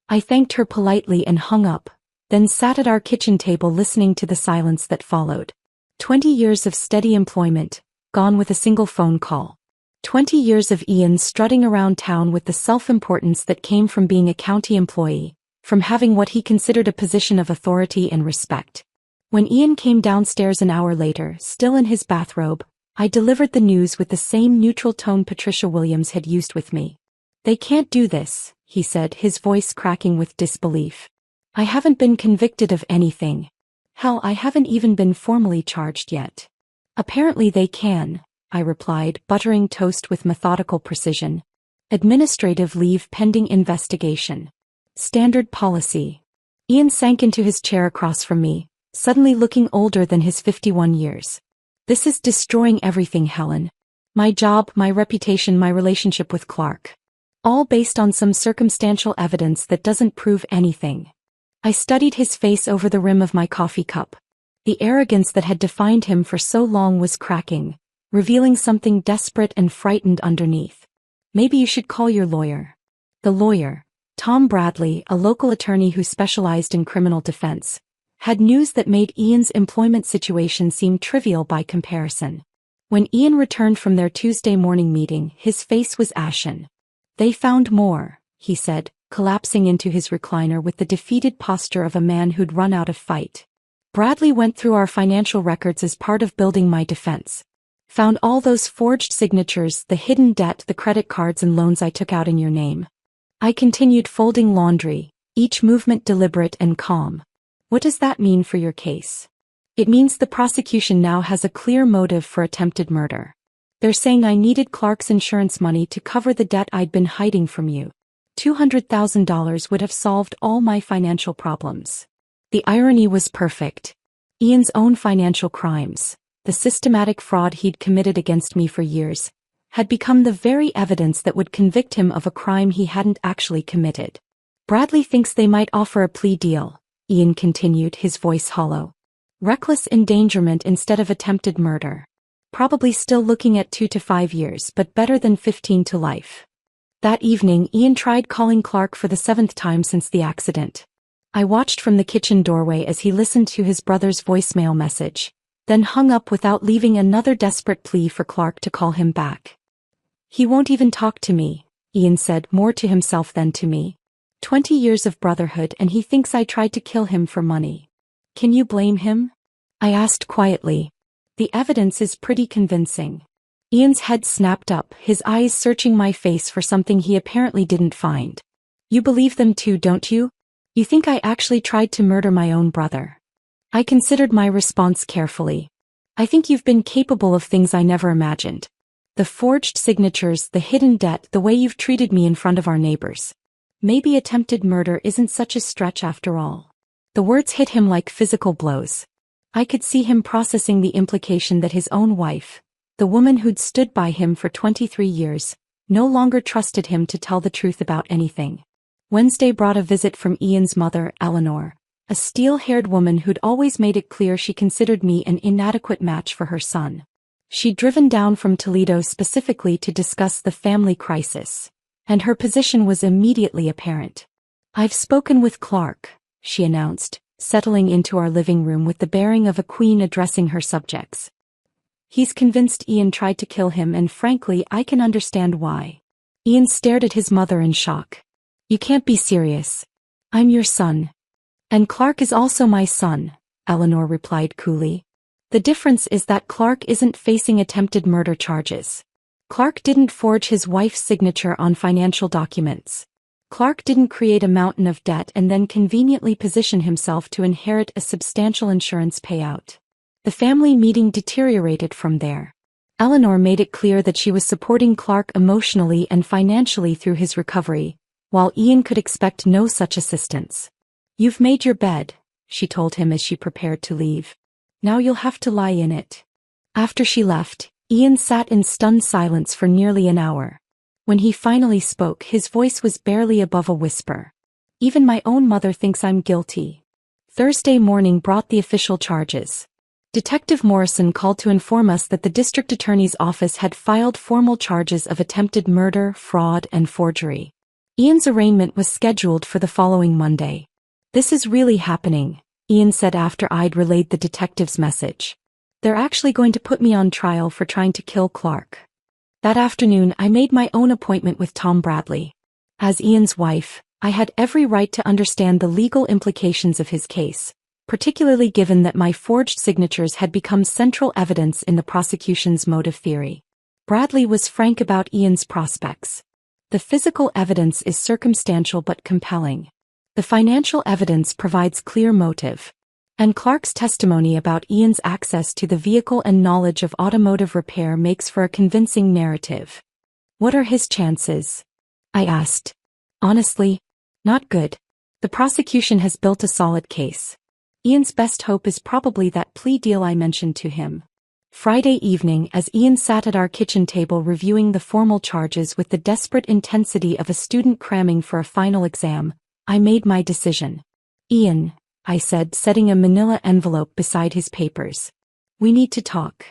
I thanked her politely and hung up, then sat at our kitchen table listening to the silence that followed. 20 years of steady employment, gone with a single phone call. 20 years of Ian strutting around town with the self-importance that came from being a county employee, from having what he considered a position of authority and respect. When Ian came downstairs an hour later, still in his bathrobe, I delivered the news with the same neutral tone Patricia Williams had used with me. They can't do this, he said, his voice cracking with disbelief. I haven't been convicted of anything. Hell, I haven't even been formally charged yet. Apparently they can, I replied, buttering toast with methodical precision. Administrative leave pending investigation. Standard policy. Ian sank into his chair across from me, suddenly looking older than his 51 years. This is destroying everything, Helen. My job, my reputation, my relationship with Clark. All based on some circumstantial evidence that doesn't prove anything. I studied his face over the rim of my coffee cup. The arrogance that had defined him for so long was cracking, revealing something desperate and frightened underneath. Maybe you should call your lawyer. The lawyer, Tom Bradley, a local attorney who specialized in criminal defense, had news that made Ian's employment situation seem trivial by comparison. When Ian returned from their Tuesday morning meeting, his face was ashen. They found more, he said, collapsing into his recliner with the defeated posture of a man who'd run out of fight. Bradley went through our financial records as part of building my defense. Found all those forged signatures, the hidden debt, the credit cards and loans I took out in your name. I continued folding laundry, each movement deliberate and calm. What does that mean for your case? It means the prosecution now has a clear motive for attempted murder. They're saying I needed Clark's insurance money to cover the debt I'd been hiding from you. $200,000 would have solved all my financial problems. The irony was perfect. Ian's own financial crimes, the systematic fraud he'd committed against me for years, had become the very evidence that would convict him of a crime he hadn't actually committed. Bradley thinks they might offer a plea deal, Ian continued, his voice hollow. Reckless endangerment instead of attempted murder. Probably still looking at 2 to 5 years, but better than 15 to life. That evening, Ian tried calling Clark for the 7th time since the accident. I watched from the kitchen doorway as he listened to his brother's voicemail message, then hung up without leaving another desperate plea for Clark to call him back. He won't even talk to me, Ian said, more to himself than to me. 20 years of brotherhood and he thinks I tried to kill him for money. Can you blame him? I asked quietly. The evidence is pretty convincing. Ian's head snapped up, his eyes searching my face for something he apparently didn't find. You believe them too, don't you? You think I actually tried to murder my own brother? I considered my response carefully. I think you've been capable of things I never imagined. The forged signatures, the hidden debt, the way you've treated me in front of our neighbors. Maybe attempted murder isn't such a stretch after all. The words hit him like physical blows. I could see him processing the implication that his own wife, the woman who'd stood by him for 23 years, no longer trusted him to tell the truth about anything. Wednesday brought a visit from Ian's mother, Eleanor, a steel-haired woman who'd always made it clear she considered me an inadequate match for her son. She'd driven down from Toledo specifically to discuss the family crisis, and her position was immediately apparent. I've spoken with Clark, she announced, settling into our living room with the bearing of a queen addressing her subjects. He's convinced Ian tried to kill him, and frankly, I can understand why. Ian stared at his mother in shock. You can't be serious. I'm your son. And Clark is also my son, Eleanor replied coolly. The difference is that Clark isn't facing attempted murder charges. Clark didn't forge his wife's signature on financial documents. Clark didn't create a mountain of debt and then conveniently position himself to inherit a substantial insurance payout. The family meeting deteriorated from there. Eleanor made it clear that she was supporting Clark emotionally and financially through his recovery, while Ian could expect no such assistance. You've made your bed, she told him as she prepared to leave. Now you'll have to lie in it. After she left, Ian sat in stunned silence for nearly an hour. When he finally spoke, his voice was barely above a whisper. Even my own mother thinks I'm guilty. Thursday morning brought the official charges. Detective Morrison called to inform us that the district attorney's office had filed formal charges of attempted murder, fraud, and forgery. Ian's arraignment was scheduled for the following Monday. This is really happening, Ian said after I'd relayed the detective's message. They're actually going to put me on trial for trying to kill Clark. That afternoon I made my own appointment with Tom Bradley. As Ian's wife, I had every right to understand the legal implications of his case, particularly given that my forged signatures had become central evidence in the prosecution's motive theory. Bradley was frank about Ian's prospects. The physical evidence is circumstantial but compelling. The financial evidence provides clear motive. And Clark's testimony about Ian's access to the vehicle and knowledge of automotive repair makes for a convincing narrative. What are his chances? I asked. Honestly, not good. The prosecution has built a solid case. Ian's best hope is probably that plea deal I mentioned to him. Friday evening, as Ian sat at our kitchen table reviewing the formal charges with the desperate intensity of a student cramming for a final exam, I made my decision. Ian, I said, setting a manila envelope beside his papers. We need to talk.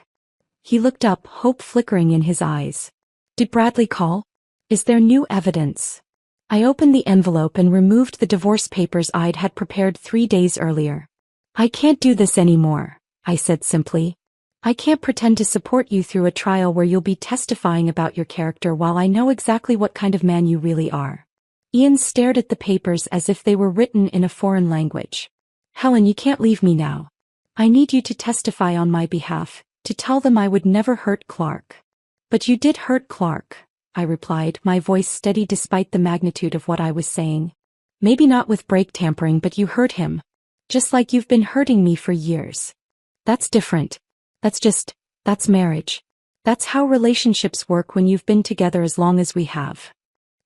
He looked up, hope flickering in his eyes. Did Bradley call? Is there new evidence? I opened the envelope and removed the divorce papers I'd had prepared 3 days earlier. I can't do this anymore, I said simply. I can't pretend to support you through a trial where you'll be testifying about your character while I know exactly what kind of man you really are. Ian stared at the papers as if they were written in a foreign language. Helen, you can't leave me now. I need you to testify on my behalf, to tell them I would never hurt Clark. But you did hurt Clark, I replied, my voice steady despite the magnitude of what I was saying. Maybe not with brake tampering, but you hurt him. Just like you've been hurting me for years. That's different. That's marriage. That's how relationships work when you've been together as long as we have.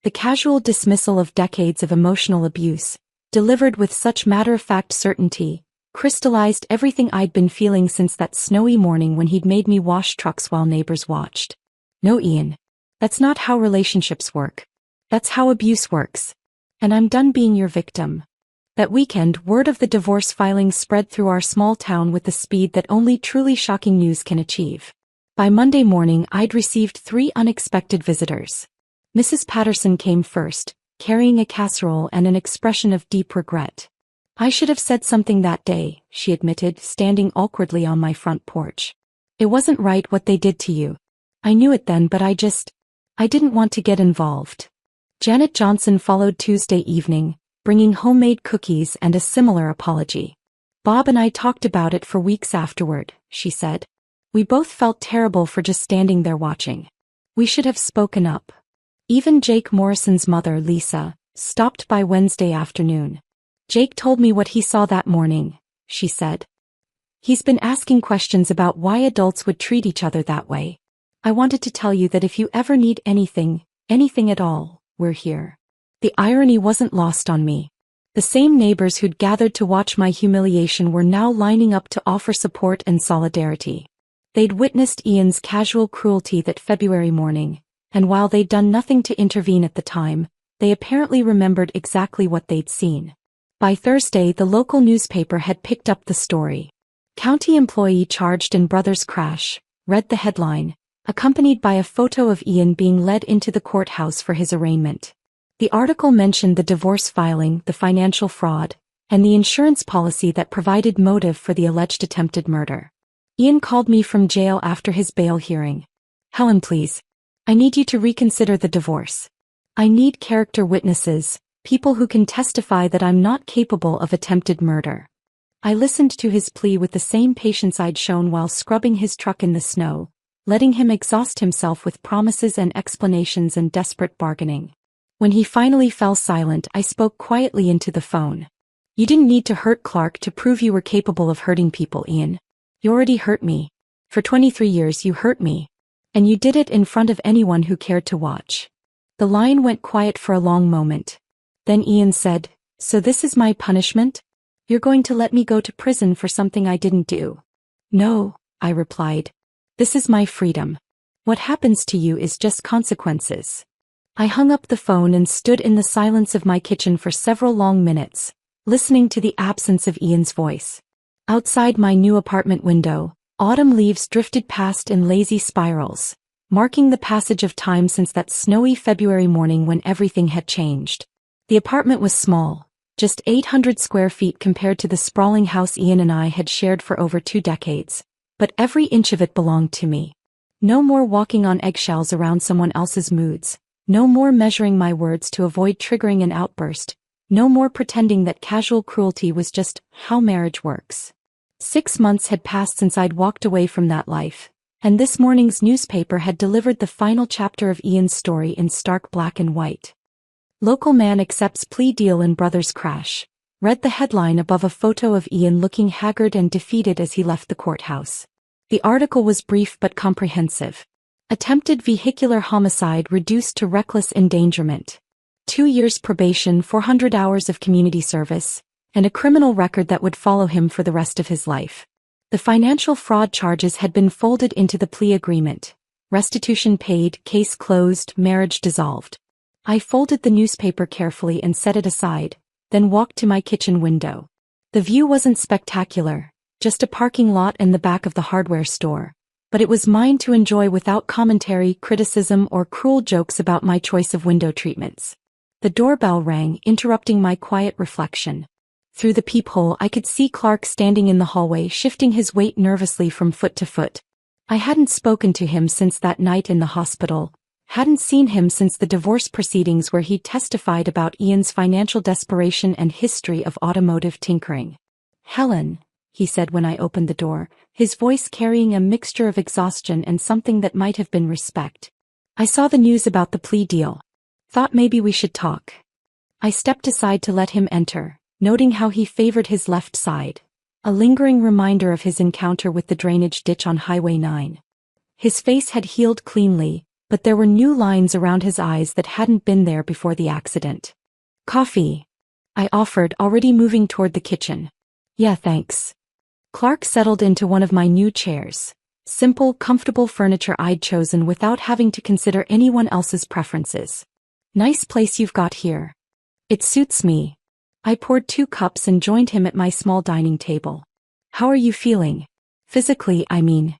The casual dismissal of decades of emotional abuse, delivered with such matter-of-fact certainty, crystallized everything I'd been feeling since that snowy morning when he'd made me wash trucks while neighbors watched. No, Ian. That's not how relationships work. That's how abuse works. And I'm done being your victim. That weekend, word of the divorce filing spread through our small town with the speed that only truly shocking news can achieve. By Monday morning, I'd received 3 unexpected visitors. Mrs. Patterson came first, carrying a casserole and an expression of deep regret. I should have said something that day, she admitted, standing awkwardly on my front porch. It wasn't right what they did to you. I knew it then, but I didn't want to get involved. Janet Johnson followed Tuesday evening, bringing homemade cookies and a similar apology. Bob and I talked about it for weeks afterward, she said. We both felt terrible for just standing there watching. We should have spoken up. Even Jake Morrison's mother, Lisa, stopped by Wednesday afternoon. Jake told me what he saw that morning, she said. He's been asking questions about why adults would treat each other that way. I wanted to tell you that if you ever need anything at all, we're here. The irony wasn't lost on me. The same neighbors who'd gathered to watch my humiliation were now lining up to offer support and solidarity. They'd witnessed Ian's casual cruelty that February morning, and while they'd done nothing to intervene at the time, they apparently remembered exactly what they'd seen. By Thursday, the local newspaper had picked up the story. County employee charged in brother's crash, read the headline, accompanied by a photo of Ian being led into the courthouse for his arraignment. The article mentioned the divorce filing, the financial fraud, and the insurance policy that provided motive for the alleged attempted murder. Ian called me from jail after his bail hearing. Helen, please. I need you to reconsider the divorce. I need character witnesses, people who can testify that I'm not capable of attempted murder. I listened to his plea with the same patience I'd shown while scrubbing his truck in the snow, letting him exhaust himself with promises and explanations and desperate bargaining. When he finally fell silent, I spoke quietly into the phone. You didn't need to hurt Clark to prove you were capable of hurting people, Ian. You already hurt me. For 23 years you hurt me. And you did it in front of anyone who cared to watch. The line went quiet for a long moment. Then Ian said, So this is my punishment? You're going to let me go to prison for something I didn't do? No, I replied. This is my freedom. What happens to you is just consequences. I hung up the phone and stood in the silence of my kitchen for several long minutes, listening to the absence of Ian's voice. Outside my new apartment window, autumn leaves drifted past in lazy spirals, marking the passage of time since that snowy February morning when everything had changed. The apartment was small, just 800 square feet compared to the sprawling house Ian and I had shared for over 2 decades, but every inch of it belonged to me. No more walking on eggshells around someone else's moods, no more measuring my words to avoid triggering an outburst, no more pretending that casual cruelty was just how marriage works. 6 months had passed since I'd walked away from that life, and this morning's newspaper had delivered the final chapter of Ian's story in stark black and white. Local man accepts plea deal in brother's crash, read the headline above a photo of Ian looking haggard and defeated as he left the courthouse. The article was brief but comprehensive. Attempted vehicular homicide reduced to reckless endangerment. 2 years probation, 400 hours of community service, and a criminal record that would follow him for the rest of his life. The financial fraud charges had been folded into the plea agreement. Restitution paid, case closed, marriage dissolved. I folded the newspaper carefully and set it aside, then walked to my kitchen window. The view wasn't spectacular, just a parking lot and the back of the hardware store, but it was mine to enjoy without commentary, criticism, or cruel jokes about my choice of window treatments. The doorbell rang, interrupting my quiet reflection. Through the peephole I could see Clark standing in the hallway, shifting his weight nervously from foot to foot. I hadn't spoken to him since that night in the hospital, Hadn't seen him since the divorce proceedings where he testified about Ian's financial desperation and history of automotive tinkering. "Helen," he said when I opened the door, his voice carrying a mixture of exhaustion and something that might have been respect. "I saw the news about the plea deal. Thought maybe we should talk." I stepped aside to let him enter, noting how he favored his left side, a lingering reminder of his encounter with the drainage ditch on Highway 9. His face had healed cleanly, but there were new lines around his eyes that hadn't been there before the accident. "Coffee?" I offered, already moving toward the kitchen. "Yeah, thanks." Clark settled into one of my new chairs. Simple, comfortable furniture I'd chosen without having to consider anyone else's preferences. "Nice place you've got here." "It suits me." I poured 2 cups and joined him at my small dining table. "How are you feeling? Physically, I mean."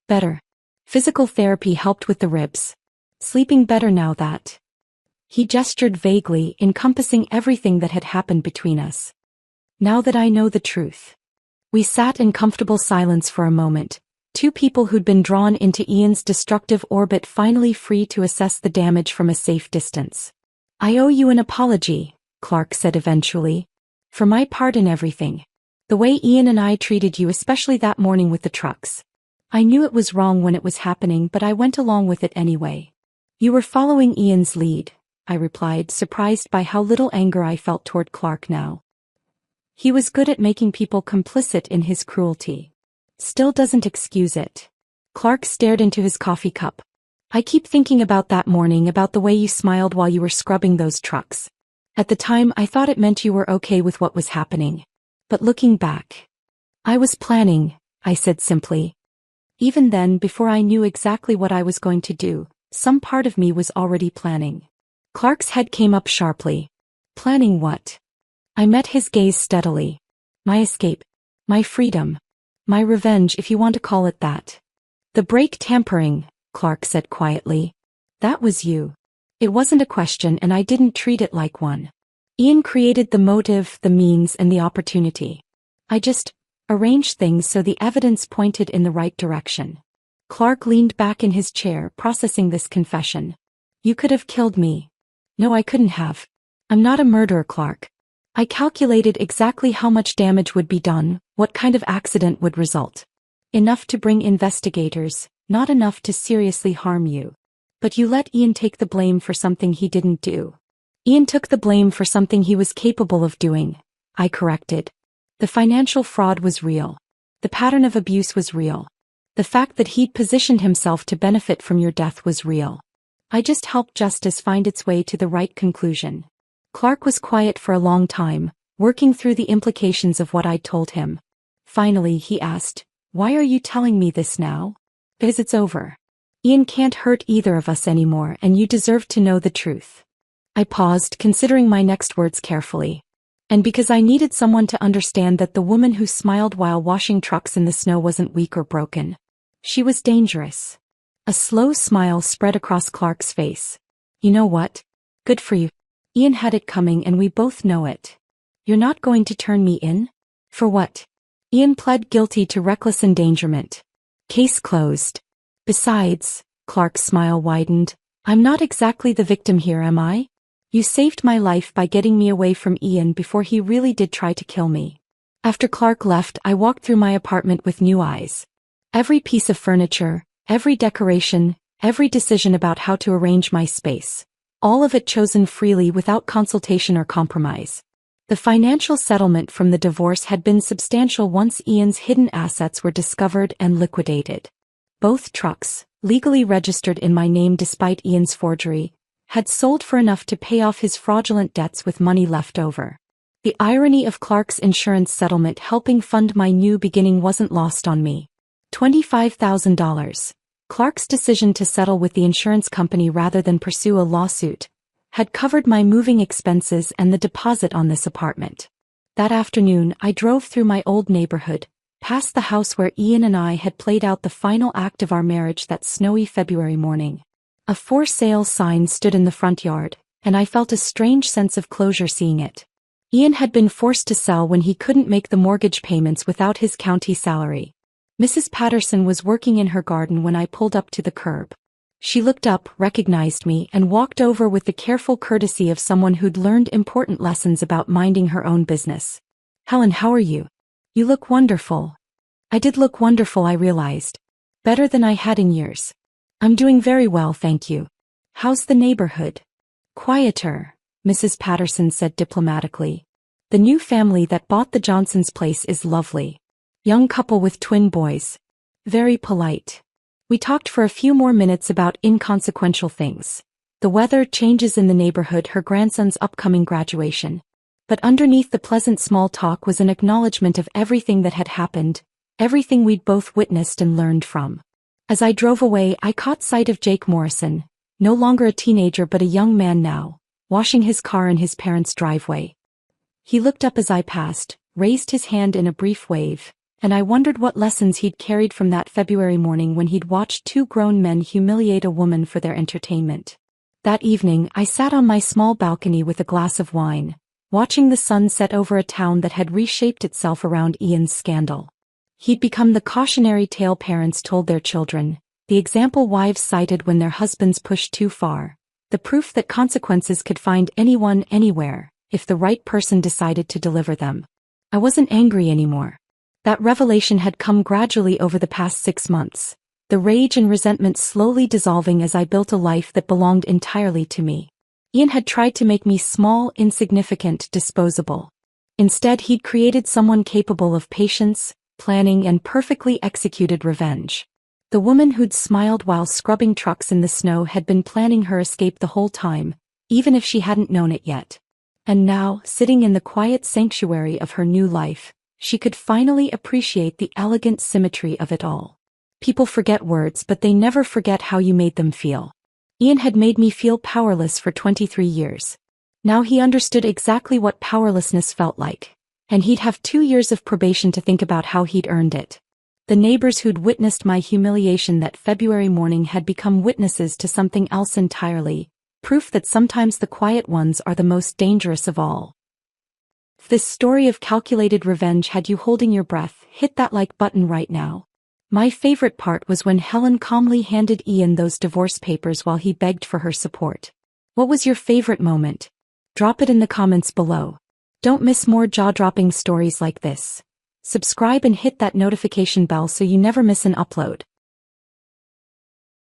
"Better. Physical therapy helped with the ribs. Sleeping better now that." He gestured vaguely, encompassing everything that had happened between us. "Now that I know the truth." We sat in comfortable silence for a moment, 2 people who'd been drawn into Ian's destructive orbit finally free to assess the damage from a safe distance. "I owe you an apology," Clark said eventually. "For my part in everything. The way Ian and I treated you, especially that morning with the trucks. I knew it was wrong when it was happening, but I went along with it anyway." "You were following Ian's lead," I replied, surprised by how little anger I felt toward Clark now. He was good at making people complicit in his cruelty. Still doesn't excuse it. Clark stared into his coffee cup. "I keep thinking about that morning, about the way you smiled while you were scrubbing those trucks. At the time I thought it meant you were okay with what was happening. But looking back, I was planning," I said simply. Even then, before I knew exactly what I was going to do, some part of me was already planning. Clark's head came up sharply. "Planning what?" I met his gaze steadily. "My escape. My freedom. My revenge, if you want to call it that." "The brake tampering," Clark said quietly. "That was you." It wasn't a question, and I didn't treat it like one. Ian created the motive, the means, and the opportunity. I just arranged things so the evidence pointed in the right direction. Clark leaned back in his chair, processing this confession. "You could have killed me." "No, I couldn't have. I'm not a murderer, Clark. I calculated exactly how much damage would be done, what kind of accident would result. Enough to bring investigators, not enough to seriously harm you. But you let Ian take the blame for something he didn't do." "Ian took the blame for something he was capable of doing," I corrected. "The financial fraud was real. The pattern of abuse was real. The fact that he'd positioned himself to benefit from your death was real. I just helped justice find its way to the right conclusion." Clark was quiet for a long time, working through the implications of what I'd told him. Finally, he asked, "Why are you telling me this now?" "Because it's over. Ian can't hurt either of us anymore, and you deserve to know the truth." I paused, considering my next words carefully. "And because I needed someone to understand that the woman who smiled while washing trucks in the snow wasn't weak or broken. She was dangerous." A slow smile spread across Clark's face. "You know what? Good for you. Ian had it coming, and we both know it. You're not going to turn me in? For what?" "Ian pled guilty to reckless endangerment. Case closed. Besides," Clark's smile widened, "I'm not exactly the victim here, am I? You saved my life by getting me away from Ian before he really did try to kill me." After Clark left, I walked through my apartment with new eyes. Every piece of furniture, every decoration, every decision about how to arrange my space. All of it chosen freely without consultation or compromise. The financial settlement from the divorce had been substantial once Ian's hidden assets were discovered and liquidated. Both trucks, legally registered in my name despite Ian's forgery, had sold for enough to pay off his fraudulent debts with money left over. The irony of Clark's insurance settlement helping fund my new beginning wasn't lost on me. $25,000. Clark's decision to settle with the insurance company rather than pursue a lawsuit had covered my moving expenses and the deposit on this apartment. That afternoon, I drove through my old neighborhood, past the house where Ian and I had played out the final act of our marriage that snowy February morning. A for sale sign stood in the front yard, and I felt a strange sense of closure seeing it. Ian had been forced to sell when he couldn't make the mortgage payments without his county salary. Mrs. Patterson was working in her garden when I pulled up to the curb. She looked up, recognized me, and walked over with the careful courtesy of someone who'd learned important lessons about minding her own business. "Helen, how are you? You look wonderful." I did look wonderful, I realized. Better than I had in years. "I'm doing very well, thank you. How's the neighborhood?" "Quieter," Mrs. Patterson said diplomatically. "The new family that bought the Johnsons' place is lovely. Young couple with twin boys. Very polite." We talked for a few more minutes about inconsequential things. The weather, changes in the neighborhood, her grandson's upcoming graduation. But underneath the pleasant small talk was an acknowledgement of everything that had happened, everything we'd both witnessed and learned from. As I drove away, I caught sight of Jake Morrison, no longer a teenager but a young man now, washing his car in his parents' driveway. He looked up as I passed, raised his hand in a brief wave, and I wondered what lessons he'd carried from that February morning when he'd watched two grown men humiliate a woman for their entertainment. That evening, I sat on my small balcony with a glass of wine, watching the sun set over a town that had reshaped itself around Ian's scandal. He'd become the cautionary tale parents told their children, the example wives cited when their husbands pushed too far, the proof that consequences could find anyone anywhere, if the right person decided to deliver them. I wasn't angry anymore. That revelation had come gradually over the past 6 months, the rage and resentment slowly dissolving as I built a life that belonged entirely to me. Ian had tried to make me small, insignificant, disposable. Instead, he'd created someone capable of patience, planning, and perfectly executed revenge. The woman who'd smiled while scrubbing trucks in the snow had been planning her escape the whole time, even if she hadn't known it yet. And now, sitting in the quiet sanctuary of her new life, she could finally appreciate the elegant symmetry of it all. People forget words, but they never forget how you made them feel. Ian had made me feel powerless for 23 years. Now he understood exactly what powerlessness felt like, and he'd have 2 years of probation to think about how he'd earned it. The neighbors who'd witnessed my humiliation that February morning had become witnesses to something else entirely, proof that sometimes the quiet ones are the most dangerous of all. If this story of calculated revenge had you holding your breath, hit that like button right now. My favorite part was when Helen calmly handed Ian those divorce papers while he begged for her support. What was your favorite moment? Drop it in the comments below. Don't miss more jaw-dropping stories like this. Subscribe and hit that notification bell so you never miss an upload.